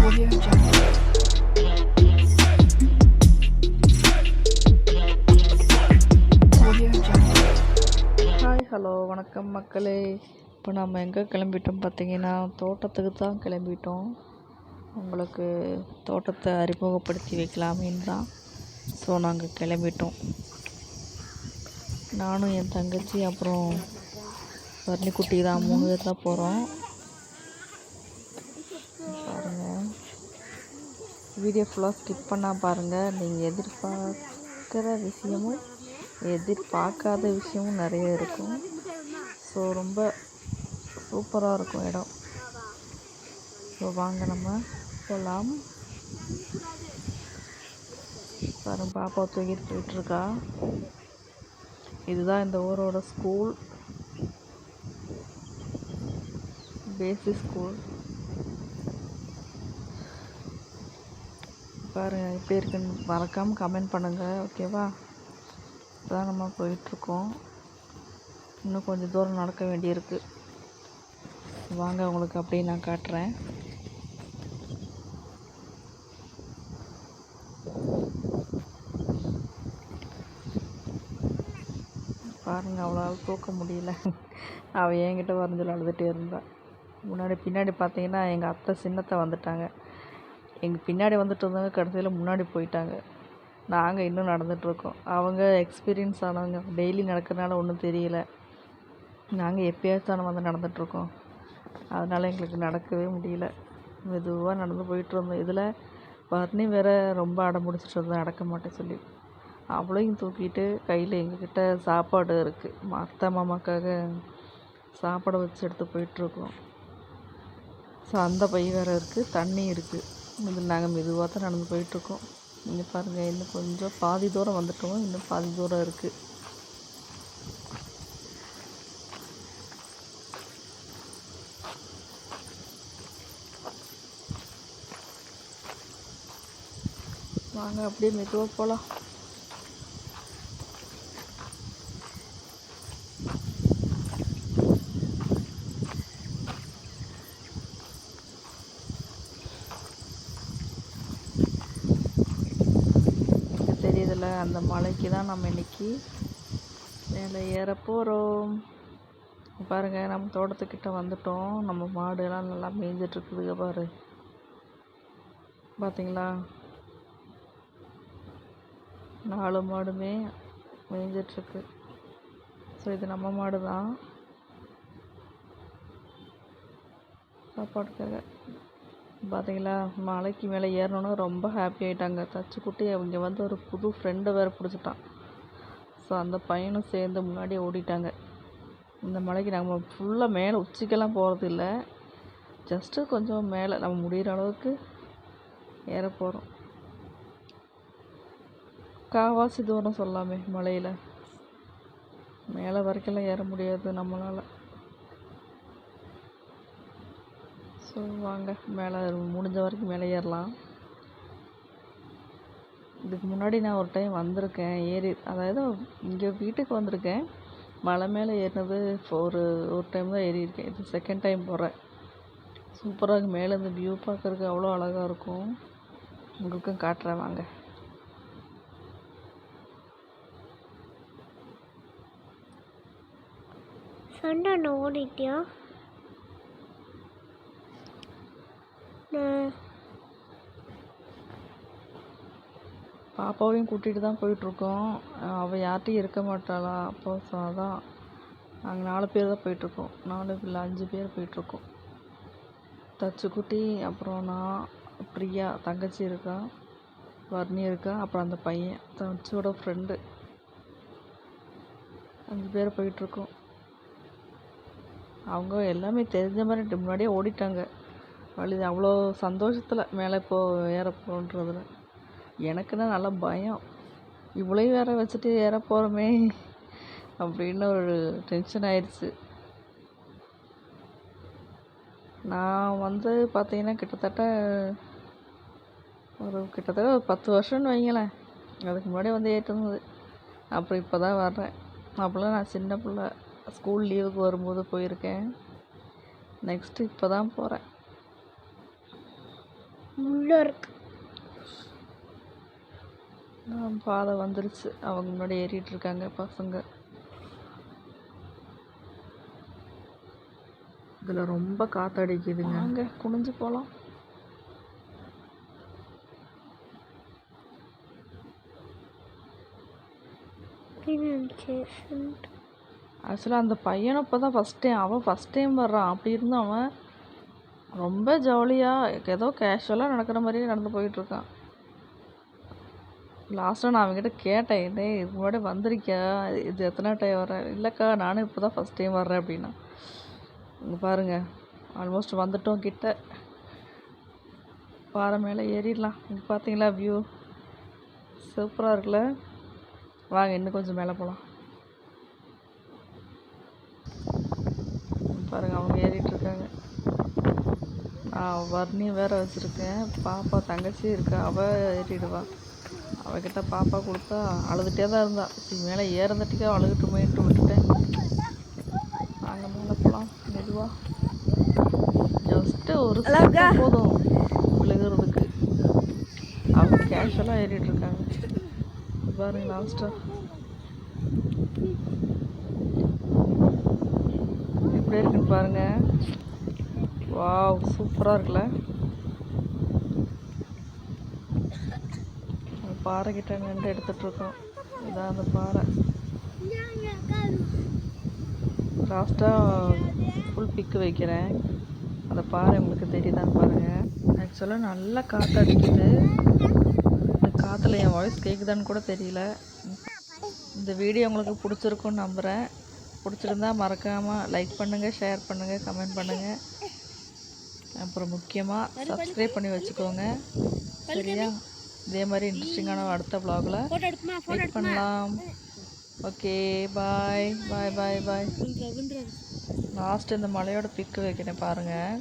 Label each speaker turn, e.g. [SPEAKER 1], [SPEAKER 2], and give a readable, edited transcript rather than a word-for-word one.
[SPEAKER 1] Audio Jungle. Audio Jungle.
[SPEAKER 2] Hi hello வணக்கம் மக்களே. இப்போ நம்ம எங்கே கிளம்பிட்டோம் பார்த்தீங்கன்னா, தோட்டத்துக்கு தான் கிளம்பிட்டோம். உங்களுக்கு தோட்டத்தை அறிமுகப்படுத்தி வைக்கலாமேன்னு தான். ஸோ நாங்கள் கிளம்பிட்டோம். நானும் என் தங்கச்சி அப்புறம் வர்ணிக்குட்டி தான் 3 பேர் தான் போகிறோம். பாருங்கள், வீடியோ ஃபுல்லாக ஸ்கிப் பண்ணால் பாருங்கள். நீங்கள் எதிர்பார்க்குற விஷயமும் எதிர்பார்க்காத விஷயமும் நிறைய இருக்கும். ஸோ ரொம்ப சூப்பராக இருக்கும் இடம். ஸோ வாங்க நம்ம போகலாம். பாருங்க, பாப்பா தூக்கிட்டு போயிட்டுருக்கா. இதுதான் இந்த ஊரோட ஸ்கூல், பேசிக் ஸ்கூல். பாருங்கள் எப்படி இருக்குன்னு மறக்காமல் கமெண்ட் பண்ணுங்கள், ஓகேவா? இப்போதான் நம்ம போயிட்டுருக்கோம். இன்னும் கொஞ்சம் தூரம் நடக்க வேண்டியிருக்கு. வாங்க உங்களுக்கு அப்படியே நான் காட்டுறேன். பாருங்கள், அவ்வளோ தூக்க முடியல. அவள் என்கிட்ட வரைஞ்சல் அழுதுகிட்டே இருந்தாள். பின்னாடி பார்த்தீங்கன்னா எங்கள் அத்தை சின்னத்தை வந்துட்டாங்க. எங்கள் பின்னாடி வந்துட்டு இருந்தவங்க கடைசியில் முன்னாடி போயிட்டாங்க. நாங்கள் இன்னும் நடந்துகிட்ருக்கோம். அவங்க எக்ஸ்பீரியன்ஸ் ஆனவங்க, டெய்லி நடக்கிறதுனால ஒன்றும் தெரியல. நாங்கள் எப்பயாச்சும் வந்து நடந்துகிட்ருக்கோம். அதனால் எங்களுக்கு நடக்கவே முடியல. மெதுவாக நடந்து போயிட்டுருந்தோம். இதில் வர்ணி வேற ரொம்ப அடம் பிடிச்சிட்டு இருந்தோம், நடக்க மாட்டேன் சொல்லி. அவளையும் தூக்கிட்டு கையில் எங்ககிட்ட சாப்பாடு இருக்குது, அத்தை மாமாக்காக சாப்பாடை வச்சு எடுத்து போயிட்டுருக்கோம். ஸோ அந்த பை வேறு இருக்குது, தண்ணி இருக்குது. இதில் நாங்கள் மெதுவாக தான் நடந்து போயிட்டுருக்கோம். நீங்கள் பாருங்கள், இன்னும் கொஞ்சம் பாதி தூரம் வந்துட்டோம், இன்னும் பாதி தூரம் இருக்குது. வாங்க அப்படியே மெதுவாக போகலாம். தெரியுதுல்ல, அந்த மலைக்கு தான் நம்ம இன்றைக்கி மேலே ஏற போகிறோம். பாருங்கள், நம்ம தோட்டத்துக்கிட்ட வந்துட்டோம். நம்ம மாடுலாம் நல்லா மேய்ஞ்சிட்ருக்குதுங்க பாரு, பார்த்தீங்களா? 4 மாடுமே மேய்ஞ்சிட்ருக்கு. ஸோ இது நம்ம மாடு தான், சாப்பாடுக்காக. பார்த்தீங்களா, மலைக்கு மேலே ஏறணுன்னு ரொம்ப ஹாப்பி ஆகிட்டாங்க. தச்சுக்குட்டி அவங்க வந்து ஒரு புது ஃப்ரெண்டை வேறு பிடிச்சிட்டான். ஸோ அந்த பையனும் சேர்ந்து முன்னாடியே ஓடிட்டாங்க. இந்த மலைக்கு நம்ம ஃபுல்லாக மேலே உச்சிக்கெல்லாம் போகிறது இல்லை, ஜஸ்ட்டு கொஞ்சம் மேலே நம்ம முடிகிற அளவுக்கு ஏற போகிறோம். காவாசி தூரம் சொல்லாமே, மலையில் மேலே வரைக்கெல்லாம் ஏற முடியாது நம்மளால். ஸோ வாங்க மேலே முடிஞ்ச வரைக்கும் மேலே ஏறலாம். இதுக்கு முன்னாடி நான் ஒரு டைம் வந்திருக்கேன், அதாவது இங்கே வீட்டுக்கு வந்திருக்கேன். மலை மேலே ஏறினது ஒரு டைம் தான் ஏறியிருக்கேன். இது செகண்ட் டைம் போகிறேன். சூப்பராக இருக்குது. மேலே இந்த வியூ பார்க்குறதுக்கு அவ்வளோ அழகாக இருக்கும். உங்களுக்கும் காட்டுறேன் வாங்க.
[SPEAKER 3] சண்டை ஓடிட்டியா?
[SPEAKER 2] பாப்பாவையும் கூட்டிகிட்டு தான் போயிட்டுருக்கோம். அவள் யார்கிட்டையும் இருக்க மாட்டாளா, அப்போ ஸோ அதான் நாங்கள் 4 பேர் தான் போயிட்டுருக்கோம். 4 இல்லை 5 பேர் போயிட்டுருக்கோம். தச்சுக்குட்டி, அப்புறம் நான், பிரியா தங்கச்சி இருக்கா, வர்ணி இருக்கா, அப்புறம் அந்த பையன் தச்சியோட ஃப்ரெண்டு. 5 பேர் போயிட்டுருக்கோம். அவங்க எல்லாமே தெரிஞ்ச மாதிரி முன்னாடியே ஓடிட்டாங்க. அவ்வளோ சந்தோஷத்தில் மேலே ஏற போகிறோன்றதுல எனக்குன்னா நல்லா பயம். இவ்வளையும் வேற வச்சுட்டு ஏற போகிறோமே அப்படின்னு ஒரு டென்ஷன் ஆயிடுச்சு. நான் வந்து பார்த்தீங்கன்னா கிட்டத்தட்ட ஒரு 10 வருஷம்னு வைங்களேன். அதுக்கு முன்னாடி வந்து ஏற்றிருந்தது. அப்புறம் இப்போ தான் வர்றேன். அப்போல்லாம் நான் சின்ன பிள்ளை, ஸ்கூல் லீவுக்கு வரும்போது போயிருக்கேன். நெக்ஸ்ட்டு இப்போ தான் போகிறேன்.
[SPEAKER 3] முள்ள இருக்கு.
[SPEAKER 2] பாதை வந்துருச்சு. அவங்க முன்னாடி ஏறிட்டு இருக்காங்க பசங்க. இதில் ரொம்ப காற்றடிக்குதுங்க. அங்கே குனிஞ்சு போகலாம். ஆக்சுவலாக அந்த பையனை இப்போ தான் ஃபஸ்ட் டைம் வர்றான். அப்படி இருந்தும் அவன் ரொம்ப ஜாலியாக ஏதோ கேஷுவலாக நடக்கிற மாதிரியே நடந்து போயிட்டுருக்கான். லாஸ்ட்டாக நான் அவங்ககிட்ட கேட்டேன், இதே இதுக்கு முன்னாடி வந்திருக்கியா, இது எத்தனை டைம் வரேன்? இல்லைக்கா நானும் இப்போ தான் ஃபஸ்ட் டைம் வர்றேன் அப்படின்னா. இங்கே பாருங்கள், ஆல்மோஸ்ட் வந்துட்டோம் கிட்ட. பாறை மேலே ஏறிடலாம். இங்கே பார்த்தீங்களா வியூ சூப்பராக இருக்குல்ல. வாங்க இன்னும் கொஞ்சம் மேலே போகலாம். பாருங்கள் அவங்க ஏறிட்டுருக்காங்க. நான் வர்ணி வேறு வச்சுருக்கேன். பாப்பா தங்கச்சி இருக்கா, அவள் ஏறிடுவா. அவகிட்ட பாப்பா கொடுத்தா அழுதுகிட்டே தான் இருந்தா. சரி மேலே ஏறந்தட்டிக்கா அழுதுட்டு போயிட்டு விட்டுட்டேன். நாங்கள் மேலே போகலாம் மெதுவாக. ஜஸ்ட்டு ஒரு செகண்ட் போதும் விழுகிறதுக்கு. அவங்க கேஷுவலாக ஏறிட்டுருக்காங்க. பாருங்க லாஸ்ட்டாக எப்படி இருக்குன்னு பாருங்கள். வாவ் சூப்பராக இருக்குல்ல. பாறை கிட்ட நின்று எடுத்துகிட்ருக்கோம். இதான் அந்த பாறை. லாஸ்ட்டாக ஃபுல் பிக்கு வைக்கிறேன். அந்த பாறை உங்களுக்கு தெரியுதான்னு பாருங்கள். ஆக்சுவலாக நல்லா காற்று அடிக்குது. இந்த காற்றுல என் வாய்ஸ் கேட்குதான்னு கூட தெரியல. இந்த வீடியோ உங்களுக்கு பிடிச்சிருக்குன்னு நம்புகிறேன். பிடிச்சிருந்தா மறக்காமல் லைக் பண்ணுங்கள், ஷேர் பண்ணுங்கள், கமெண்ட் பண்ணுங்கள். அப்புறம் முக்கியமாக சப்ஸ்கிரைப் பண்ணி வச்சுக்கோங்க. சரியா? இதே மாதிரி இன்ட்ரெஸ்டிங்கான அடுத்த vlogல வெயிட் பண்ணலாம். ஓகே பாய் பாய் பாய் பாய். லாஸ்ட் இந்த மலையோட பிக்கு வைக்கிறேன் பாருங்கள்.